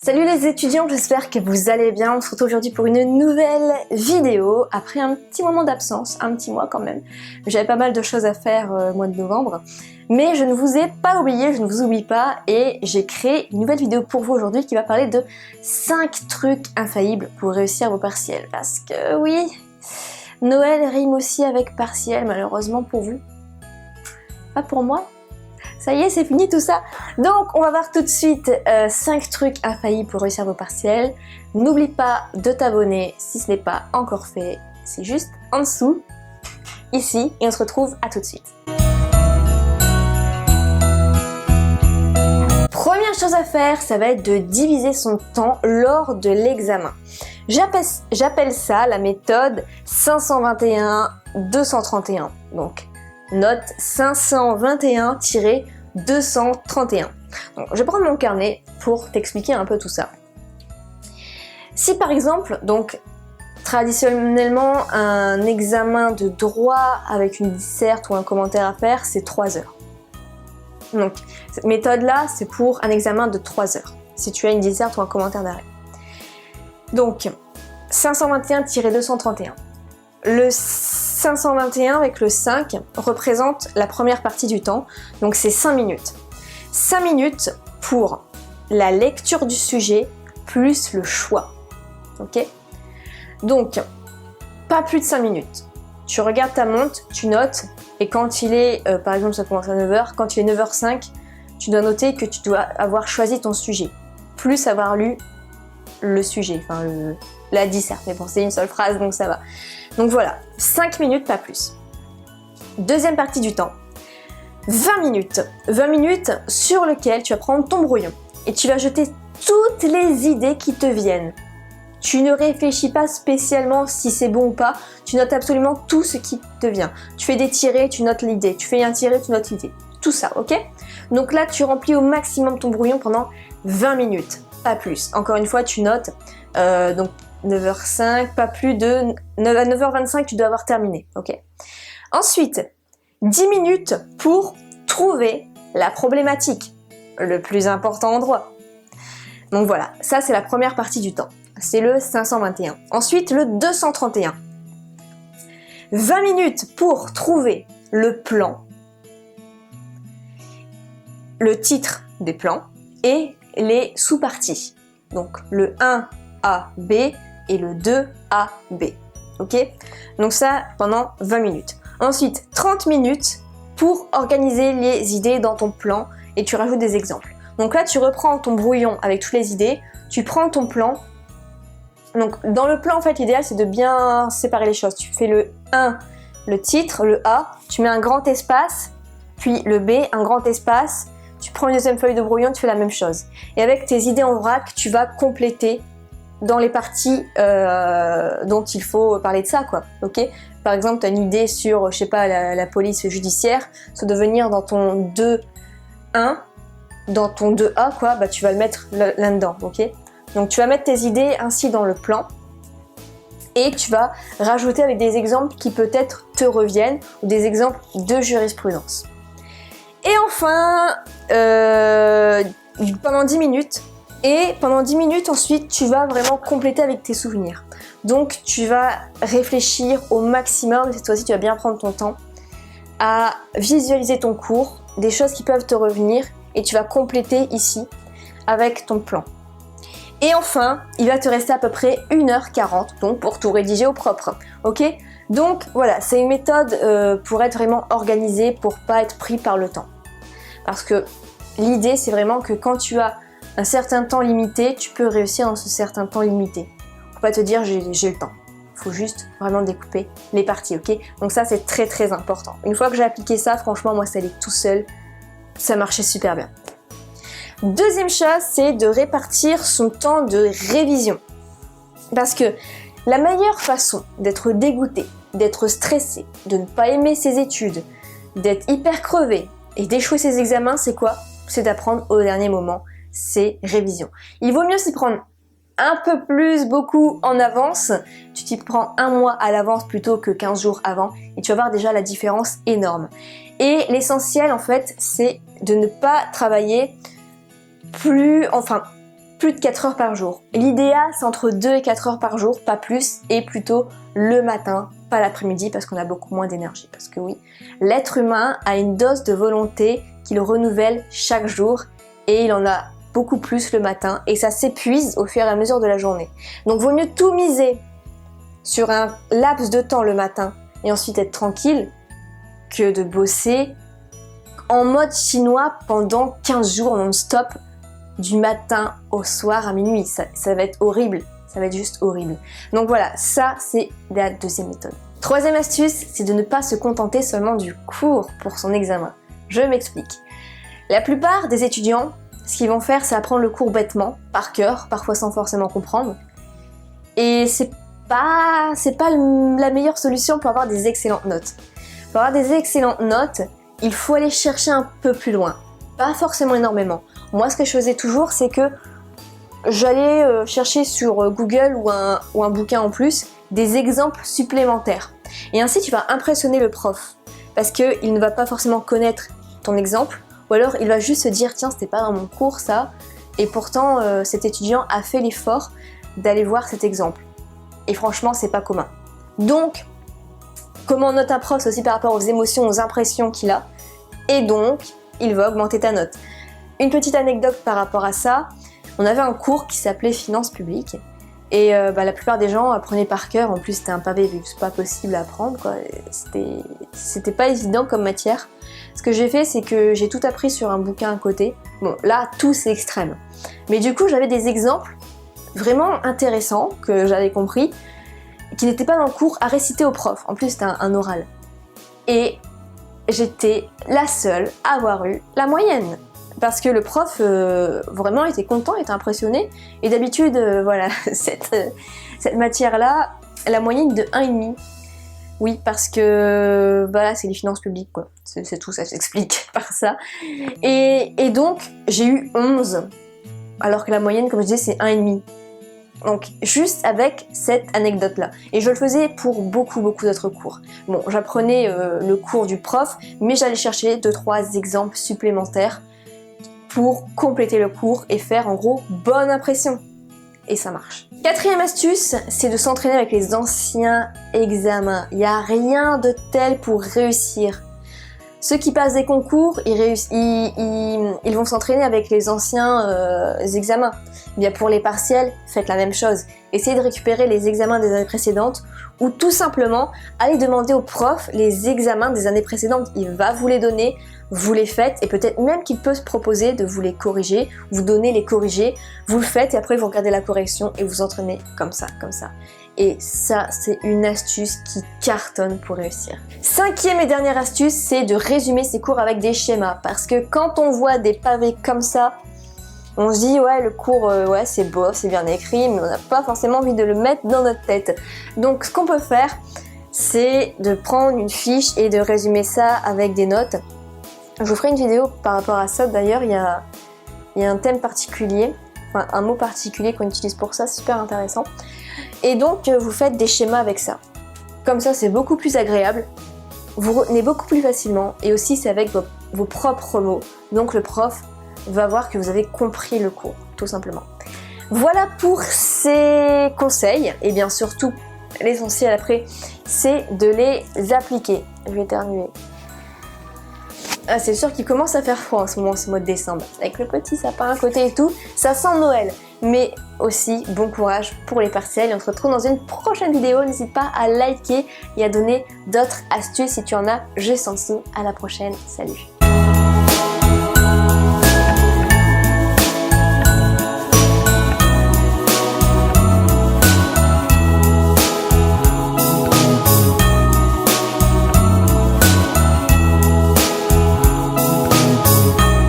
Salut les étudiants, j'espère que vous allez bien. On se retrouve aujourd'hui pour une nouvelle vidéo après un petit moment d'absence, un petit mois quand même. J'avais pas mal de choses à faire au mois de novembre, mais je ne vous ai pas oublié, je ne vous oublie pas et j'ai créé une nouvelle vidéo pour vous aujourd'hui qui va parler de 5 trucs infaillibles pour réussir vos partiels. Parce que oui, Noël rime aussi avec partiel malheureusement pour vous, pas pour moi. Ça y est, c'est fini tout ça. Donc, on va voir tout de suite 5 trucs infaillibles pour réussir vos partiels. N'oublie pas de t'abonner si ce n'est pas encore fait. C'est juste en dessous, ici, et on se retrouve à tout de suite. Première chose à faire, ça va être de diviser son temps lors de l'examen. J'appelle ça la méthode 521-231. Donc, note 521-231. Donc, je vais prendre mon carnet pour t'expliquer un peu tout ça. Si par exemple, donc traditionnellement, un examen de droit avec une disserte ou un commentaire à faire, c'est 3 heures. Donc, cette méthode-là, c'est pour un examen de 3 heures, si tu as une disserte ou un commentaire d'arrêt. Donc, 521-231. Le 521 avec le 5 représente la première partie du temps, donc c'est 5 minutes. 5 minutes pour la lecture du sujet plus le choix. Ok ? Donc, pas plus de 5 minutes. Tu regardes ta montre, tu notes, et quand il est, par exemple ça commence à 9h, quand il est 9h05, tu dois noter que tu dois avoir choisi ton sujet, plus avoir lu le sujet, enfin la disserte, mais bon c'est une seule phrase donc ça va. Donc voilà, 5 minutes, pas plus. Deuxième partie du temps, 20 minutes. 20 minutes sur lequel tu vas prendre ton brouillon et tu vas jeter toutes les idées qui te viennent. Tu ne réfléchis pas spécialement si c'est bon ou pas, tu notes absolument tout ce qui te vient. Tu fais des tirés, tu notes l'idée, tu fais un tiré, tu notes l'idée. Tout ça, ok ? Donc là, tu remplis au maximum ton brouillon pendant 20 minutes, pas plus. Encore une fois, tu notes, donc 9h05, pas plus de... à 9h25, tu dois avoir terminé, ok ? Ensuite, 10 minutes pour trouver la problématique, le plus important en droit. Donc voilà, ça c'est la première partie du temps. C'est le 521. Ensuite, le 231. 20 minutes pour trouver le plan, le titre des plans et les sous-parties. Donc le 1AB et le 2AB. Ok ? Donc ça pendant 20 minutes. Ensuite, 30 minutes pour organiser les idées dans ton plan et tu rajoutes des exemples. Donc là, tu reprends ton brouillon avec toutes les idées, tu prends ton plan. Donc dans le plan, en fait, l'idéal, c'est de bien séparer les choses. Tu fais le 1, le titre, le A, tu mets un grand espace, puis le B, un grand espace, tu prends une deuxième feuille de brouillon, tu fais la même chose. Et avec tes idées en vrac, tu vas compléter dans les parties dont il faut parler de ça, quoi, ok ? Par exemple, tu as une idée sur, je sais pas, la police judiciaire, ça doit venir dans ton 2.1, dans ton 2A, quoi, bah tu vas le mettre là-dedans, ok ? Donc tu vas mettre tes idées ainsi dans le plan et tu vas rajouter avec des exemples qui peut-être te reviennent ou des exemples de jurisprudence. Et enfin, pendant 10 minutes, et pendant 10 minutes ensuite, tu vas vraiment compléter avec tes souvenirs. Donc tu vas réfléchir au maximum, cette fois-ci tu vas bien prendre ton temps, à visualiser ton cours, des choses qui peuvent te revenir et tu vas compléter ici avec ton plan. Et enfin, il va te rester à peu près 1h40 donc pour tout rédiger au propre, ok ? Donc voilà, c'est une méthode pour être vraiment organisé, pour pas être pris par le temps. Parce que l'idée c'est vraiment que quand tu as un certain temps limité, tu peux réussir dans ce certain temps limité. Faut pas te dire j'ai le temps. Faut juste vraiment découper les parties, ok ? Donc ça c'est très très important. Une fois que j'ai appliqué ça, franchement moi ça allait tout seul, ça marchait super bien. Deuxième chose, c'est de répartir son temps de révision. Parce que la meilleure façon d'être dégoûté, d'être stressé, de ne pas aimer ses études, d'être hyper crevé et d'échouer ses examens, c'est quoi ? C'est d'apprendre au dernier moment ses révisions. Il vaut mieux s'y prendre un peu plus, beaucoup en avance. Tu t'y prends un mois à l'avance plutôt que 15 jours avant et tu vas voir déjà la différence énorme. Et l'essentiel en fait, c'est de ne pas travailler plus de 4 heures par jour. L'idéal, c'est entre 2 et 4 heures par jour, pas plus, et plutôt le matin, pas l'après-midi, parce qu'on a beaucoup moins d'énergie. Parce que oui, l'être humain a une dose de volonté qu'il renouvelle chaque jour, et il en a beaucoup plus le matin, et ça s'épuise au fur et à mesure de la journée. Donc vaut mieux tout miser sur un laps de temps le matin, et ensuite être tranquille, que de bosser en mode chinois pendant 15 jours non-stop, du matin au soir à minuit. Ça va être horrible, ça va être juste horrible. Donc voilà, ça c'est la deuxième méthode. Troisième astuce, c'est de ne pas se contenter seulement du cours pour son examen. Je m'explique. La plupart des étudiants, ce qu'ils vont faire, c'est apprendre le cours bêtement, par cœur, parfois sans forcément comprendre. Et c'est pas la meilleure solution pour avoir des excellentes notes. Pour avoir des excellentes notes, il faut aller chercher un peu plus loin. Pas forcément énormément. Moi, ce que je faisais toujours, c'est que j'allais chercher sur Google ou un bouquin en plus des exemples supplémentaires. Et ainsi, tu vas impressionner le prof. Parce qu'il ne va pas forcément connaître ton exemple, ou alors il va juste se dire « Tiens, c'était pas dans mon cours, ça ». Et pourtant, cet étudiant a fait l'effort d'aller voir cet exemple. Et franchement, c'est pas commun. Donc, comment on note un prof, c'est aussi par rapport aux émotions, aux impressions qu'il a. Et donc, il va augmenter ta note. Une petite anecdote par rapport à ça, on avait un cours qui s'appelait Finances publiques et la plupart des gens apprenaient par cœur, en plus c'était un pavé vu que c'est pas possible à apprendre, quoi. C'était pas évident comme matière. Ce que j'ai fait, c'est que j'ai tout appris sur un bouquin à côté. Bon, là, tout c'est extrême. Mais du coup, j'avais des exemples vraiment intéressants que j'avais compris, qui n'étaient pas dans le cours, à réciter au prof. En plus, c'était un oral. Et j'étais la seule à avoir eu la moyenne. Parce que le prof vraiment était content, était impressionné. Et d'habitude, voilà, cette matière-là, la moyenne de 1,5. Oui, parce que voilà, c'est les finances publiques, quoi. C'est tout, ça s'explique par ça. Et donc, j'ai eu 11. Alors que la moyenne, comme je disais, c'est 1,5. Donc, juste avec cette anecdote-là. Et je le faisais pour beaucoup d'autres cours. Bon, j'apprenais le cours du prof, mais j'allais chercher 2-3 exemples supplémentaires pour compléter le cours et faire en gros bonne impression. Et ça marche. Quatrième astuce, c'est de s'entraîner avec les anciens examens. Il n'y a rien de tel pour réussir. Ceux qui passent des concours, ils vont s'entraîner avec les anciens examens. Bien pour les partiels, faites la même chose. Essayez de récupérer les examens des années précédentes ou tout simplement allez demander au prof les examens des années précédentes. Il va vous les donner, vous les faites et peut-être même qu'il peut se proposer de vous les corriger, vous donner les corrigés, vous le faites et après vous regardez la correction et vous entraînez comme ça. Et ça, c'est une astuce qui cartonne pour réussir. Cinquième et dernière astuce, c'est de résumer ses cours avec des schémas. Parce que quand on voit des pavés comme ça, on se dit ouais le cours ouais c'est beau, c'est bien écrit, mais on n'a pas forcément envie de le mettre dans notre tête. Donc ce qu'on peut faire, c'est de prendre une fiche et de résumer ça avec des notes. Je vous ferai une vidéo par rapport à ça, d'ailleurs il y a un thème particulier, enfin un mot particulier qu'on utilise pour ça, c'est super intéressant. Et donc vous faites des schémas avec ça. Comme ça c'est beaucoup plus agréable, vous retenez beaucoup plus facilement et aussi c'est avec vos propres mots. Donc le prof va voir que vous avez compris le cours, tout simplement. Voilà pour ces conseils, et bien surtout l'essentiel après, c'est de les appliquer. Je vais éternuer. Ah, c'est sûr qu'il commence à faire froid en ce moment, ce mois de décembre. Avec le petit sapin à côté et tout, ça sent Noël. Mais aussi, bon courage pour les partiels et on se retrouve dans une prochaine vidéo. N'hésite pas à liker et à donner d'autres astuces si tu en as juste en dessous. À la prochaine, salut!